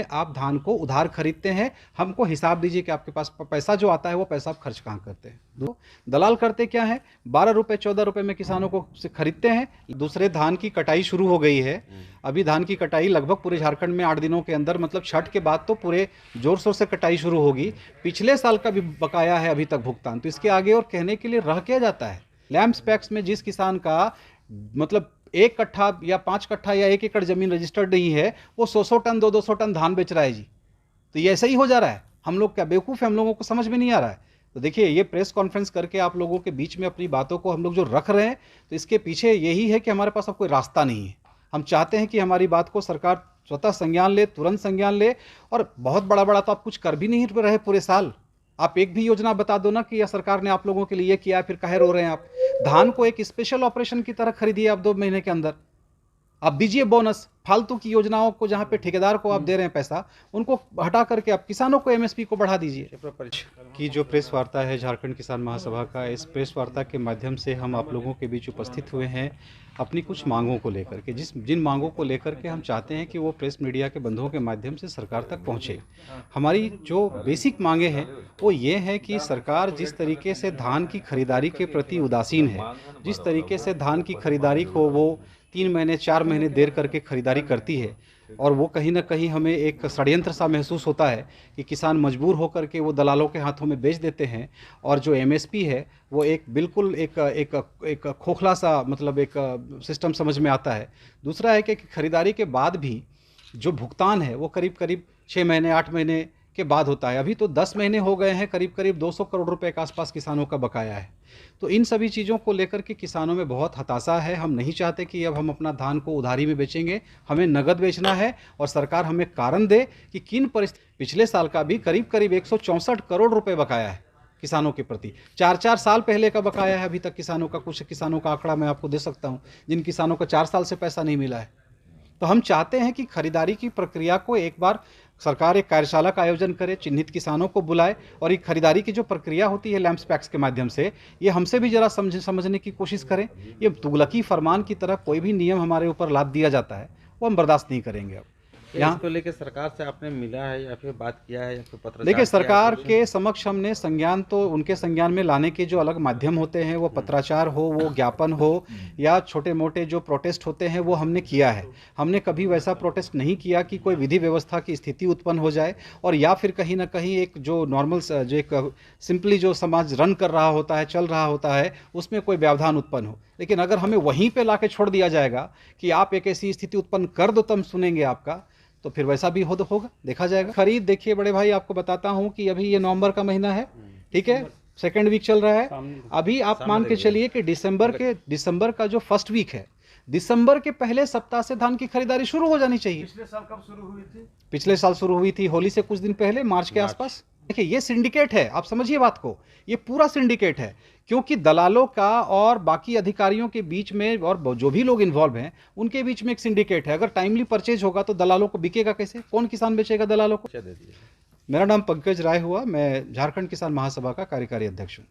आप धान को उधार खरीदते हैं, हमको हिसाब दीजिए कि आपके पास पैसा जो आता है वो पैसा आप खर्च कहाँ करते हैं। दलाल करते क्या है, 12 रुपये 14 रुपये में किसानों को से खरीदते हैं। दूसरे धान की कटाई शुरू हो गई है, अभी धान की कटाई लगभग पूरे झारखंड में 8 दिनों के अंदर, मतलब छठ के बाद तो पूरे जोर शोर से कटाई शुरू होगी। पिछले साल का भी बकाया है अभी तक भुगतान, तो इसके आगे और कहने के लिए रह क्या जाता है। लैम्प्स पैक्स में जिस किसान का मतलब 1 कट्ठा या 5 कट्ठा या 1 एकड़ जमीन रजिस्टर्ड नहीं है, वो 100 टन 200 टन धान बेच रहा है जी। तो ये ऐसा ही हो जा रहा है। हम लोग क्या बेवकूफ़ है, हम लोगों को समझ में नहीं आ रहा है। तो देखिए, ये प्रेस कॉन्फ्रेंस करके आप लोगों के बीच में अपनी बातों को हम लोग जो रख रहे हैं, तो इसके पीछे यही है कि हमारे पास अब कोई रास्ता नहीं है। हम चाहते हैं कि हमारी बात को सरकार स्वतः संज्ञान ले, तुरंत संज्ञान ले। और बहुत बड़ा बड़ा तो आप कुछ कर भी नहीं रहे पूरे साल। आप एक भी योजना बता दो ना कि यह सरकार ने आप लोगों के लिए किया, फिर काहे रो रहे हैं आप। धान को एक स्पेशल ऑपरेशन की तरह खरीदिए आप 2 महीने के अंदर। आप दीजिए बोनस, फालतू की योजनाओं को जहां पे ठेकेदार को आप दे रहे हैं पैसा, उनको हटा करके आप किसानों को एमएसपी को बढ़ा दीजिए। कि जो प्रेस वार्ता है झारखंड किसान महासभा का, इस प्रेस वार्ता के माध्यम से हम आप लोगों के बीच उपस्थित हुए हैं अपनी कुछ मांगों को लेकर के, जिन मांगों को लेकर के हम चाहते हैं कि वो प्रेस मीडिया के बंधुओं के माध्यम से सरकार तक पहुँचे। हमारी जो बेसिक मांगे हैं वो ये है कि सरकार जिस तरीके से धान की खरीदारी के प्रति उदासीन है, जिस तरीके से धान की खरीदारी को वो 3 महीने 4 महीने देर करके खरीदारी करती है, और वो कहीं ना कहीं हमें एक षड्यंत्र सा महसूस होता है कि किसान मजबूर होकर के वो दलालों के हाथों में बेच देते हैं। और जो एमएसपी है वो एक बिल्कुल एक खोखला सा मतलब एक सिस्टम समझ में आता है। दूसरा है कि खरीदारी के बाद भी जो भुगतान है वो करीब करीब 6 महीने 8 महीने के बाद होता है। अभी तो 10 महीने हो गए हैं, करीब करीब 200 करोड़ रुपए के आसपास किसानों का बकाया है। तो इन सभी चीज़ों को लेकर के किसानों में बहुत हताशा है। हम नहीं चाहते कि अब हम अपना धान को उधारी में बेचेंगे, हमें नगद बेचना है। और सरकार हमें कारण दे कि किन परिस्थिति। पिछले साल का भी करीब करीब 164 करोड़ रुपए बकाया है किसानों के प्रति। 4-4 साल पहले का बकाया है अभी तक किसानों का। कुछ किसानों का आंकड़ा मैं आपको दे सकता हूँ जिन किसानों को 4 साल से पैसा नहीं मिला है। तो हम चाहते हैं कि खरीदारी की प्रक्रिया को एक बार सरकार एक कार्यशाला का आयोजन करे, चिन्हित किसानों को बुलाए, और ये खरीदारी की जो प्रक्रिया होती है लैम्प्स पैक्स के माध्यम से, ये हमसे भी जरा समझने की कोशिश करें। ये तुगलकी फरमान की तरह कोई भी नियम हमारे ऊपर लाद दिया जाता है, वो हम बर्दाश्त नहीं करेंगे। अब यहाँ इसको लेकर सरकार से आपने मिला है या फिर बात किया है या फिर पत्र? देखिए, सरकार के समक्ष हमने संज्ञान, तो उनके संज्ञान में लाने के जो अलग माध्यम होते हैं, वो पत्राचार हो, वो ज्ञापन हो, या छोटे मोटे जो प्रोटेस्ट होते हैं, वो हमने किया है। हमने कभी वैसा प्रोटेस्ट नहीं किया कि कोई विधि व्यवस्था की स्थिति उत्पन्न हो जाए, और या फिर कहीं ना कहीं एक जो नॉर्मल जो एक सिंपली जो समाज रन कर रहा होता है, चल रहा होता है, उसमें कोई व्यवधान उत्पन्न हो। लेकिन अगर हमें वहीं पे लाके छोड़ दिया जाएगा कि आप एक ऐसी स्थिति उत्पन्न कर दो तब सुनेंगे आपका, तो फिर वैसा भी होगा, देखा जाएगा। खरीद देखिए बड़े भाई, आपको बताता हूं कि अभी ये नवंबर का महीना है, ठीक है, 2nd वीक चल रहा है। अभी आप मान के चलिए कि दिसंबर का जो 1st वीक है, दिसंबर के पहले सप्ताह से धान की खरीदारी शुरू हो जानी चाहिए। पिछले साल कब शुरू हुई थी? पिछले साल शुरू हुई थी होली से कुछ दिन पहले, मार्च के आसपास। देखिए, ये सिंडिकेट है, आप समझिए बात को, ये पूरा सिंडिकेट है। क्योंकि दलालों का और बाकी अधिकारियों के बीच में, और जो भी लोग इन्वॉल्व हैं, उनके बीच में एक सिंडिकेट है। अगर टाइमली परचेज होगा तो दलालों को बिकेगा कैसे? कौन किसान बेचेगा दलालों को? मेरा नाम पंकज राय हुआ, मैं झारखंड किसान महासभा का कार्यकारी अध्यक्ष हूँ।